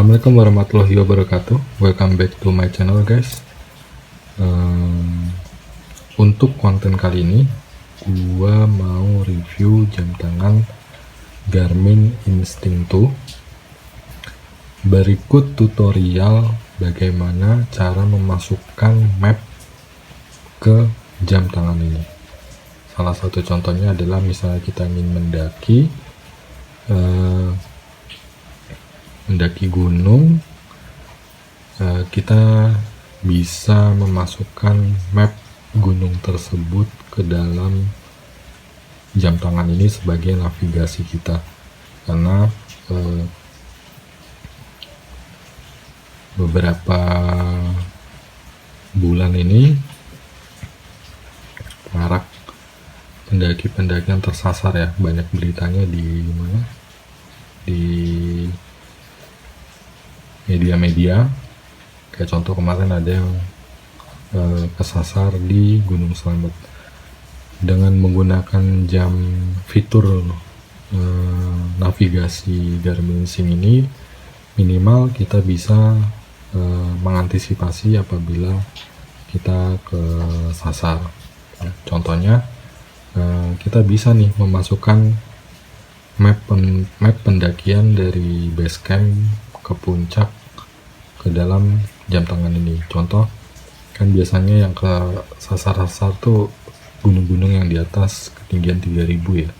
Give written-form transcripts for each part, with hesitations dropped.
Assalamualaikum warahmatullahi wabarakatuh. Welcome back to my channel, guys. Untuk konten kali ini, gua mau review jam tangan Garmin Instinct 2. Berikut tutorial bagaimana cara memasukkan map ke jam tangan ini. Salah satu contohnya adalah misalnya kita ingin mendaki gunung, kita bisa memasukkan map gunung tersebut ke dalam jam tangan ini sebagai navigasi kita, karena beberapa bulan ini marak pendaki-pendaki yang tersasar ya, banyak beritanya di mana, di media-media. Kayak contoh kemarin ada yang kesasar di Gunung Slamet. Dengan menggunakan jam fitur navigasi Garmin Instinct ini, minimal kita bisa mengantisipasi apabila kita kesasar. Contohnya, kita bisa nih memasukkan map pendakian dari base camp ke puncak ke dalam jam tangan ini. Contoh, kan biasanya yang ke sasar-sasar tuh gunung-gunung yang di atas ketinggian 3000 ya,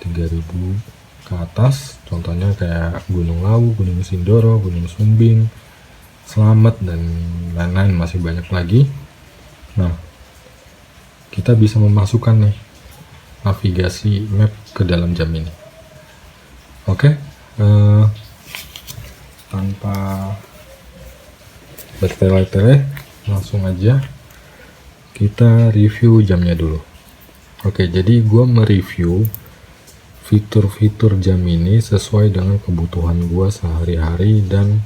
3000 ke atas. Contohnya kayak Gunung Lawu, Gunung Sindoro, Gunung Sumbing, Slamet, dan lain-lain, masih banyak lagi. Nah, kita bisa memasukkan nih navigasi map ke dalam jam ini. Oke, tanpa bertele-tele, langsung aja kita review jamnya dulu. Oke, jadi gue mereview fitur-fitur jam ini sesuai dengan kebutuhan gue sehari-hari dan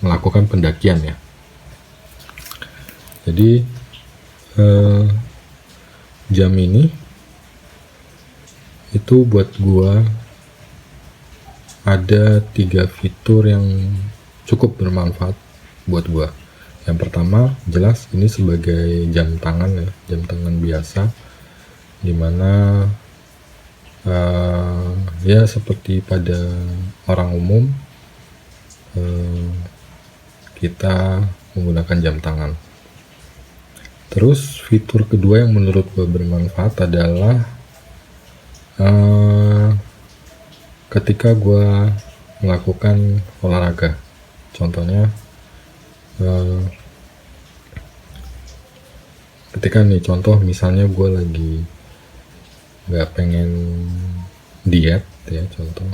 melakukan pendakian ya. Jadi jam ini itu buat gua ada 3 fitur yang cukup bermanfaat buat gua. Yang pertama, jelas ini sebagai jam tangan ya, jam tangan biasa, dimana ya seperti pada orang umum, kita menggunakan jam tangan. Terus fitur kedua yang menurut gue bermanfaat adalah ketika gue melakukan olahraga. Contohnya ketika nih, contoh misalnya gue lagi gak pengen diet ya, contoh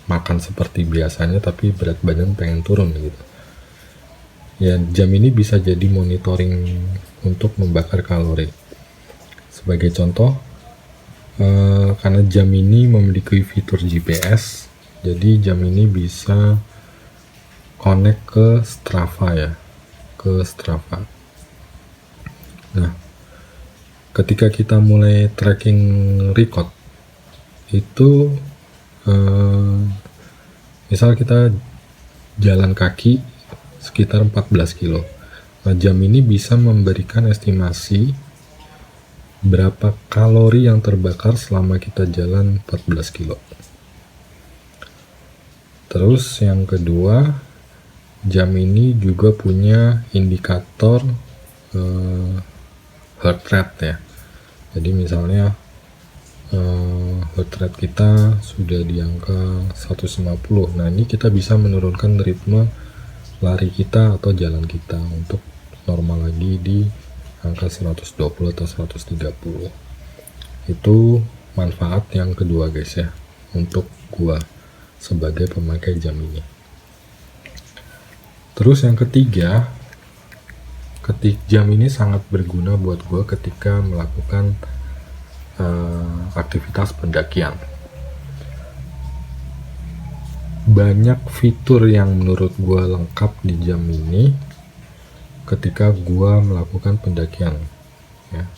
makan seperti biasanya tapi berat badan pengen turun gitu ya, jam ini bisa jadi monitoring untuk membakar kalori. Sebagai contoh, karena jam ini memiliki fitur GPS, jadi jam ini bisa connect ke Strava ya, ke Strava. Nah, ketika kita mulai tracking record itu, misal kita jalan kaki sekitar 14 kilo. Nah, jam ini bisa memberikan estimasi berapa kalori yang terbakar selama kita jalan 14 kilo. Terus yang kedua, jam ini juga punya indikator heart rate ya. Jadi misalnya heart rate kita sudah di angka 150. Nah, ini kita bisa menurunkan ritme lari kita atau jalan kita untuk normal lagi di angka 120 atau 130. Itu manfaat yang kedua guys ya, untuk gua sebagai pemakai jam ini. Terus yang ketiga, jam ini sangat berguna buat gua ketika melakukan aktivitas pendakian. Banyak fitur yang menurut gua lengkap di jam ini ketika gua melakukan pendakian ya.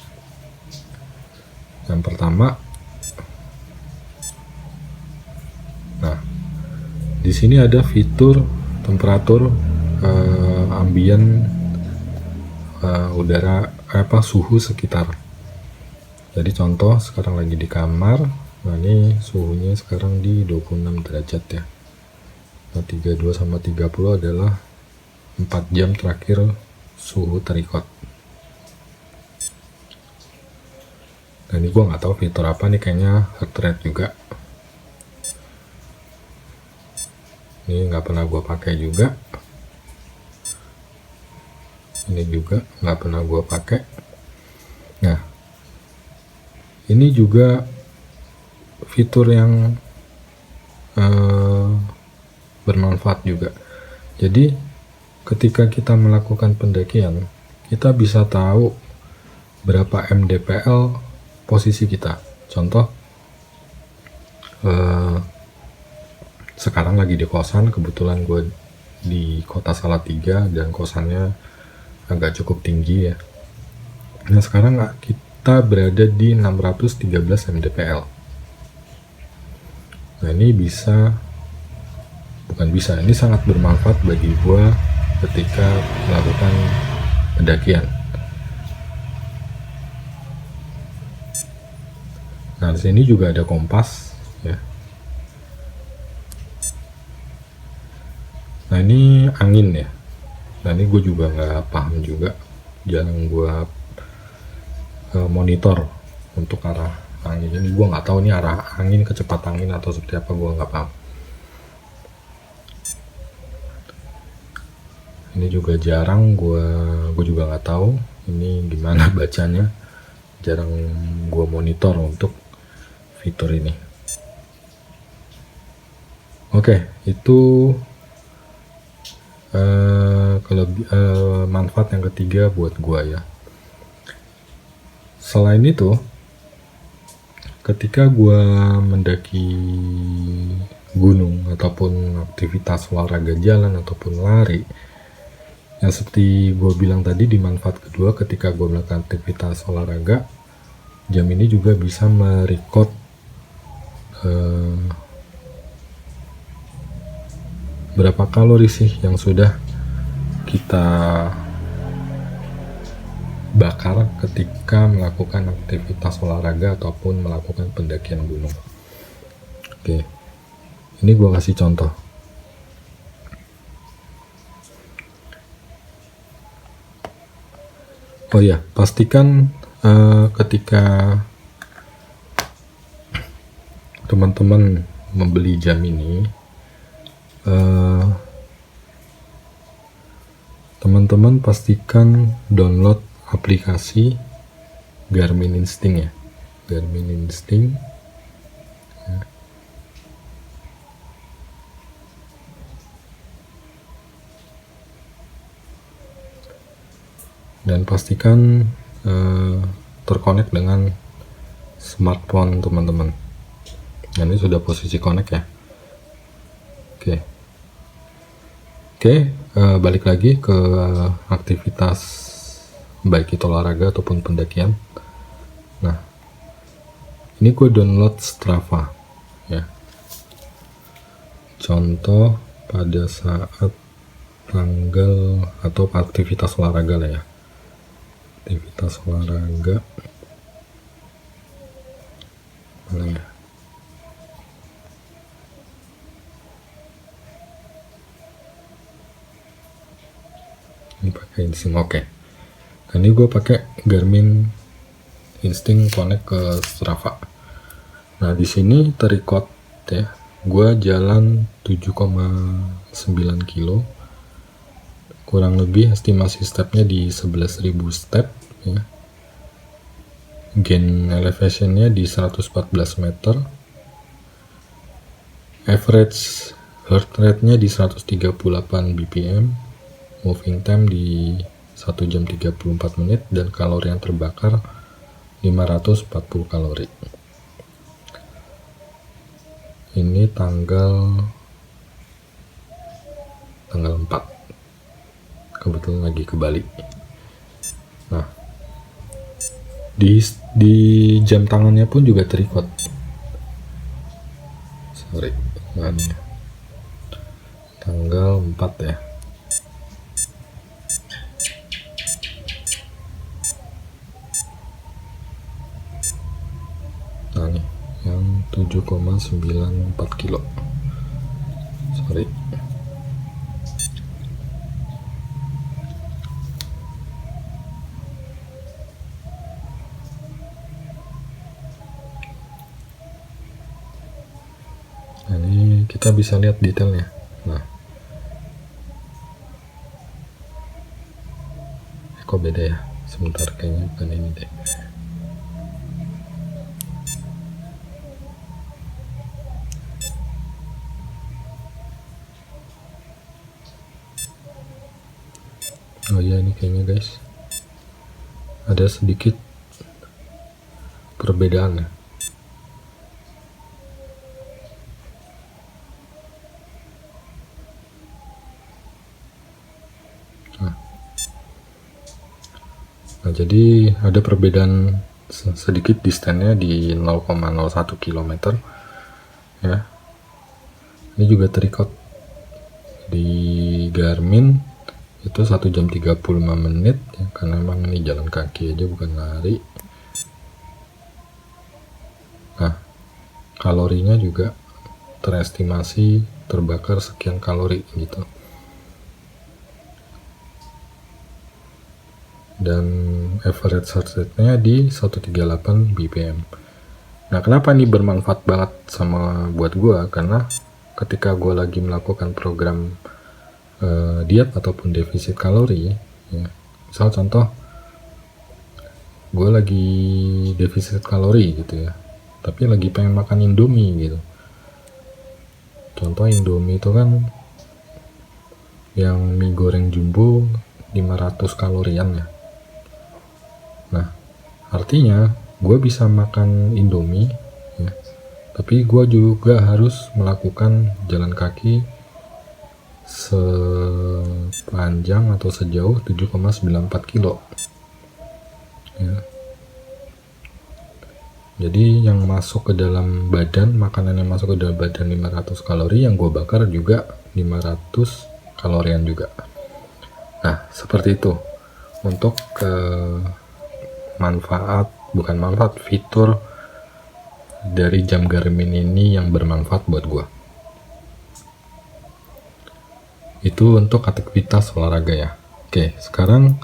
Yang pertama, nah di sini ada fitur temperatur ambien udara suhu sekitar. Jadi contoh sekarang lagi di kamar, nah ini suhunya sekarang di 26 derajat ya. Nah 32 sama 30 adalah 4 jam terakhir suhu terikot. Nah ini gue nggak tahu fitur apa nih, kayaknya heart rate juga. Ini nggak pernah gue pakai juga. Ini juga nggak pernah gue pakai. Nah ini juga fitur yang bermanfaat juga. Jadi ketika kita melakukan pendakian, kita bisa tahu berapa mdpl posisi kita. Contoh sekarang lagi di kosan, kebetulan gue di kota Salatiga dan kosannya agak cukup tinggi ya. Nah sekarang kita berada di 613 mdpl. Nah ini ini sangat bermanfaat bagi gue ketika melakukan pendakian. Nah di sini juga ada kompas ya. Nah ini angin ya. Nah ini gue juga nggak paham juga, jarang gue monitor untuk arah angin ini. Gue nggak tahu ini arah angin, kecepatan angin atau seperti apa, gue nggak paham. Ini juga jarang gue juga nggak tahu ini gimana bacanya, jarang gue monitor untuk fitur ini. Oke, itu manfaat yang ketiga buat gue ya. Selain itu, ketika gue mendaki gunung ataupun aktivitas olahraga jalan ataupun lari, yang seperti gue bilang tadi, di manfaat kedua ketika gue melakukan aktivitas olahraga, jam ini juga bisa merecord berapa kalori sih yang sudah kita bakar ketika melakukan aktivitas olahraga ataupun melakukan pendakian gunung. Oke, ini gue kasih contoh. Oh ya, pastikan ketika teman-teman membeli jam ini, teman-teman pastikan download aplikasi Garmin Instinct ya, Garmin Instinct ya. Dan pastikan terkonek dengan smartphone teman-teman. Nah, ini sudah posisi connect ya. Oke, balik lagi ke aktivitas baik itu olahraga ataupun pendakian. Nah, ini gue download Strava ya. Contoh pada saat tanggal atau aktivitas olahraga lah ya. Aktivitas olahraga mana ya? Ini pakai Instinct. Oke. Nah, ini gue pakai Garmin Instinct connect ke Strava. Nah di sini terrecord ya, gue jalan 7,9 kilo, kurang lebih estimasi stepnya di 11.000 step ya. Gain elevationnya di 114 meter, average heart rate nya di 138 bpm, moving time di 1 jam 34 menit, dan kalori yang terbakar 540 kalori. Ini tanggal 4, kebetulan lagi ke Bali. Nah Di jam tangannya pun juga terikot. Sorry, mana? Tanggal 4 ya. Nah nih, yang 7,94 kilo. Sorry. Nah ini kita bisa lihat detailnya. Nah, kok beda ya? Sebentar, kayaknya bukan ini deh. Oh iya, ini kayaknya guys ada sedikit perbedaan ya. Nah, jadi ada perbedaan sedikit distannya di 0,01 km ya. Ini juga terikot di Garmin itu 1 jam 35 menit ya, karena memang ini jalan kaki aja bukan lari. Nah, kalorinya juga terestimasi terbakar sekian kalori gitu. Dan average heart rate-nya di 138 bpm. Nah, kenapa ini bermanfaat banget sama buat gua? Karena ketika gua lagi melakukan program diet ataupun defisit kalori ya, misal contoh gue lagi defisit kalori gitu ya, tapi lagi pengen makan Indomie gitu. Contoh Indomie itu kan yang mie goreng jumbo 500 kalorian ya. Nah, artinya gue bisa makan Indomie ya, tapi gue juga harus melakukan jalan kaki sepanjang atau sejauh 7,94 kilo ya. Jadi yang masuk ke dalam badan, makanan yang masuk ke dalam badan 500 kalori, yang gue bakar juga 500 kalorian juga. Nah, seperti itu untuk fitur dari jam Garmin ini yang bermanfaat buat gue. Itu untuk aktivitas olahraga ya. Oke, sekarang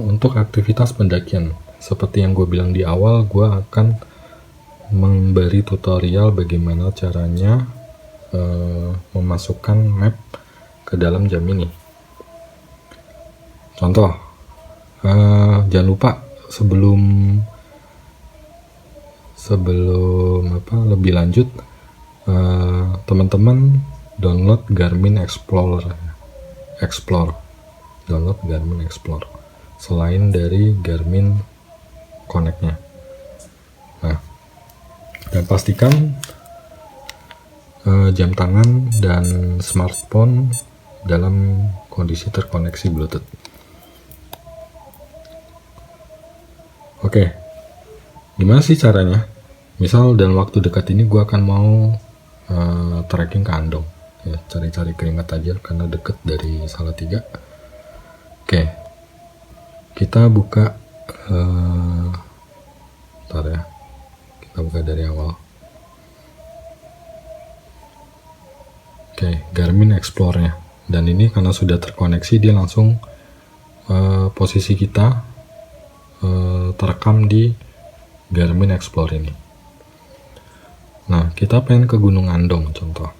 untuk aktivitas pendakian, seperti yang gue bilang di awal, gue akan memberi tutorial bagaimana caranya memasukkan map ke dalam jam ini. Contoh, jangan lupa sebelum lebih lanjut, teman-teman download Garmin Explore. Download Garmin Explore selain dari Garmin Connect-nya. Nah, dan pastikan jam tangan dan smartphone dalam kondisi terkoneksi Bluetooth. Oke, gimana sih caranya? Misal dalam waktu dekat ini gue akan mau trekking ke Andong ya, cari-cari keringat aja karena deket dari Salatiga. Oke, kita buka bentar ya, kita buka dari awal. Oke, Garmin Explore-nya, dan ini karena sudah terkoneksi dia langsung posisi kita terekam di Garmin Explore ini. Nah, kita pengen ke Gunung Andong contoh.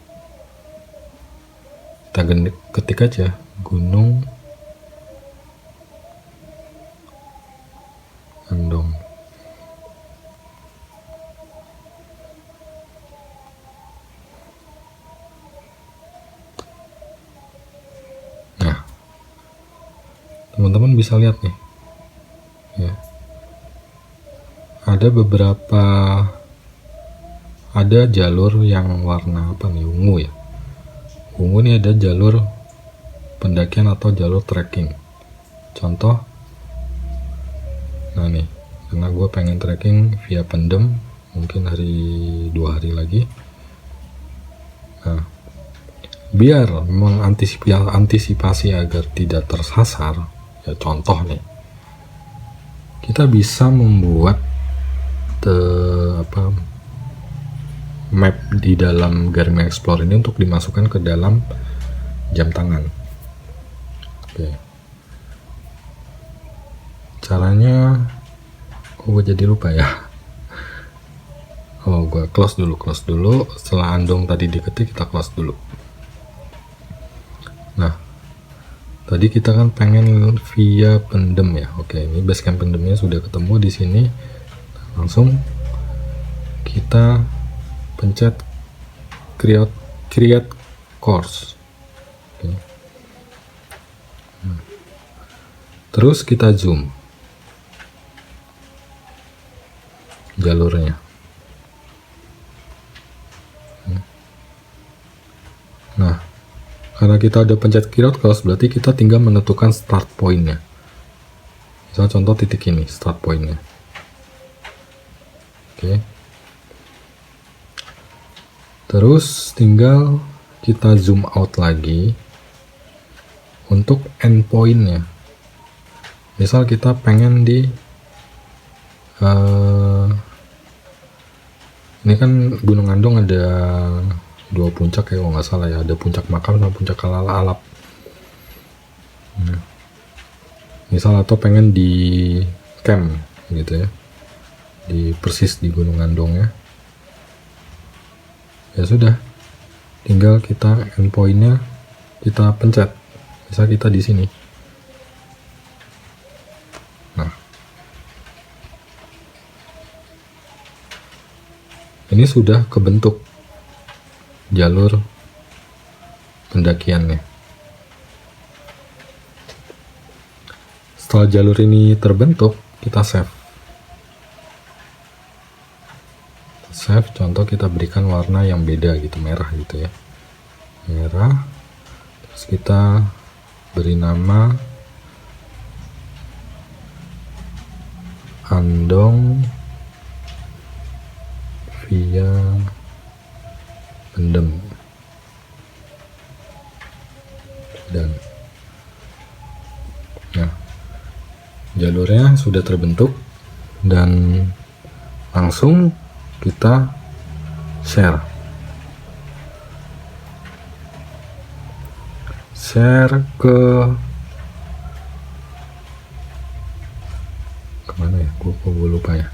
Kita ketik aja Gunung Andong. Nah, teman-teman bisa lihat nih ya, ada jalur yang warna apa nih, ungu ya. Ungu nih ada jalur pendakian atau jalur trekking. Contoh, nah nih karena gue pengen tracking via pendem mungkin 2 hari lagi. Nah, biar mengantisipasi agar tidak tersasar, ya contoh nih, kita bisa membuat map di dalam Garmin Explore ini untuk dimasukkan ke dalam jam tangan. Oke. Caranya, gue jadi lupa ya. Gue close dulu. Setelah andong tadi diketik, kita close dulu. Nah, tadi kita kan pengen via pendem ya. Oke, ini basecamp pendemnya sudah ketemu di sini. Langsung kita pencet create course. Oke. Nah, terus kita zoom jalurnya. Nah, karena kita udah pencet create course, berarti kita tinggal menentukan start point-nya. Misal contoh titik ini, start point-nya. Oke. Terus tinggal kita zoom out lagi untuk endpoint-nya. Misal kita pengen di ini kan Gunung Andong ada 2 puncak ya, kalau nggak salah ya, ada puncak Makam sama puncak Alap. Misal atau pengen di camp gitu ya, di persis di Gunung Andong ya sudah, tinggal kita endpointnya kita pencet, misal kita di sini. Nah, ini sudah kebentuk jalur pendakiannya. Setelah jalur ini terbentuk, kita save. Contoh kita berikan warna yang beda gitu, merah gitu ya, merah. Terus kita beri nama Andong via pendem, dan nah, jalurnya sudah terbentuk dan langsung kita share ke kemana ya, gue lupa ya,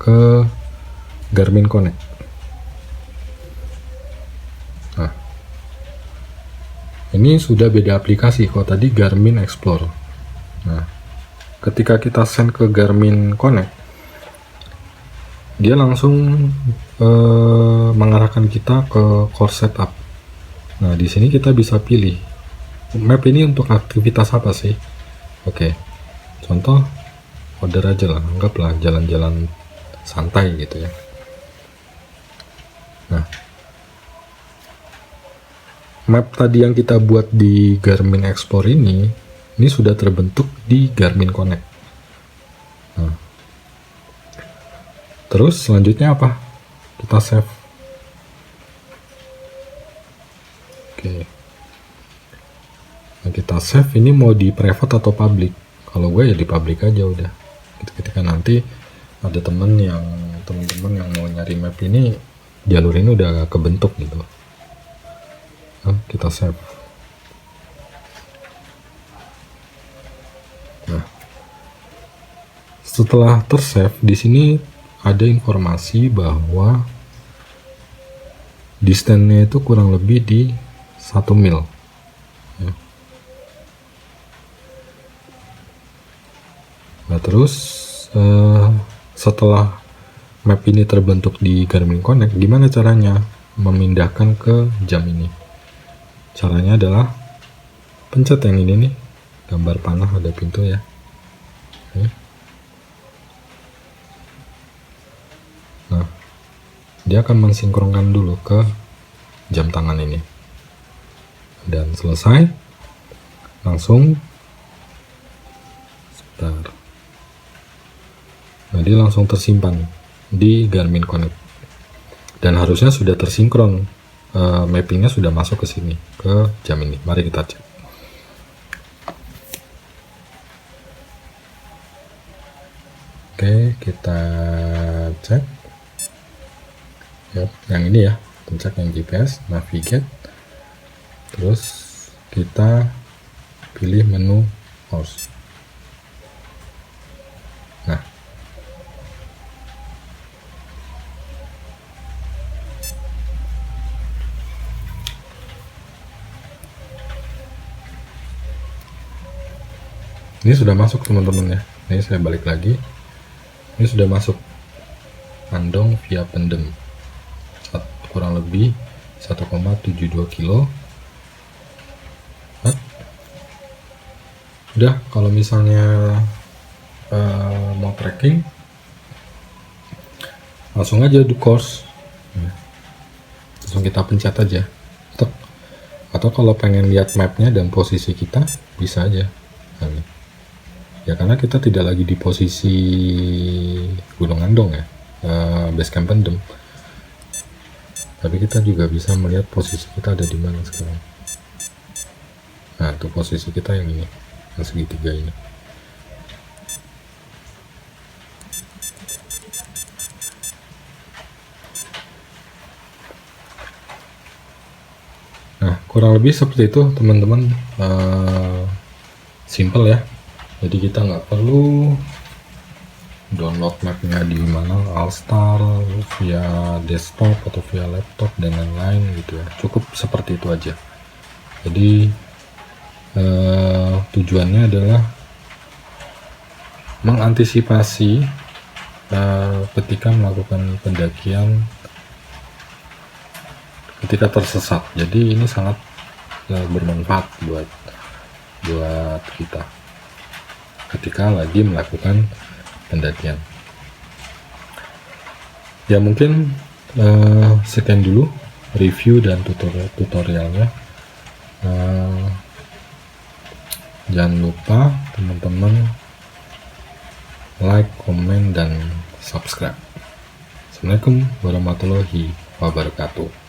ke Garmin Connect. Nah, ini sudah beda aplikasi. Kalau tadi Garmin Explore. Nah, ketika kita send ke Garmin Connect, dia langsung mengarahkan kita ke course setup. Nah, di sini kita bisa pilih map ini untuk aktivitas apa sih. Oke, contoh order aja lah, anggaplah jalan-jalan santai gitu ya. Nah, map tadi yang kita buat di Garmin Explore ini sudah terbentuk di Garmin Connect. Nah, terus selanjutnya apa? Kita save. Oke. Nah, kita save ini mau di private atau public? Kalau gue ya di public aja udah. Ketika nanti ada teman-teman yang mau nyari map ini, jalur ini udah kebentuk gitu. Nah, kita save. Nah, setelah tersave, di sini ada informasi bahwa distance-nya itu kurang lebih di 1 mil. Ya. Nah, terus setelah map ini terbentuk di Garmin Connect, gimana caranya memindahkan ke jam ini? Caranya adalah pencet yang ini nih, gambar panah ada pintu ya. Oke. Nah, dia akan mensinkronkan dulu ke jam tangan ini, dan selesai langsung sebentar. dia langsung tersimpan di Garmin Connect dan harusnya sudah tersinkron, mappingnya sudah masuk ke sini, ke jam ini. Mari kita cek. Oke, kita cek ya, yang ini ya, pencet yang GPS, navigate, terus kita pilih menu host. Nah, ini sudah masuk teman-teman ya. Ini saya balik lagi, ini sudah masuk Andong via Pendem, kurang lebih 1,72 kilo. Udah, kalau misalnya mau tracking langsung aja di course, langsung kita pencet aja. Atau kalau pengen lihat mapnya dan posisi kita, bisa aja. Nah, ya karena kita tidak lagi di posisi Gunung Andong ya, base camp Pendem, tapi kita juga bisa melihat posisi kita ada di mana sekarang. Nah, itu posisi kita yang ini, yang segitiga ini. Nah, kurang lebih seperti itu teman-teman, simple ya. Jadi kita nggak perlu download mapnya di mana, Alstar, via desktop atau via laptop dan lain-lain gitu ya. Cukup seperti itu aja. Jadi tujuannya adalah mengantisipasi ketika melakukan pendakian ketika tersesat. Jadi ini sangat bermanfaat buat kita ketika lagi melakukan pendakian. Ya mungkin sekian dulu review dan tutorialnya. Jangan lupa teman-teman like, komen, dan subscribe. Assalamualaikum warahmatullahi wabarakatuh.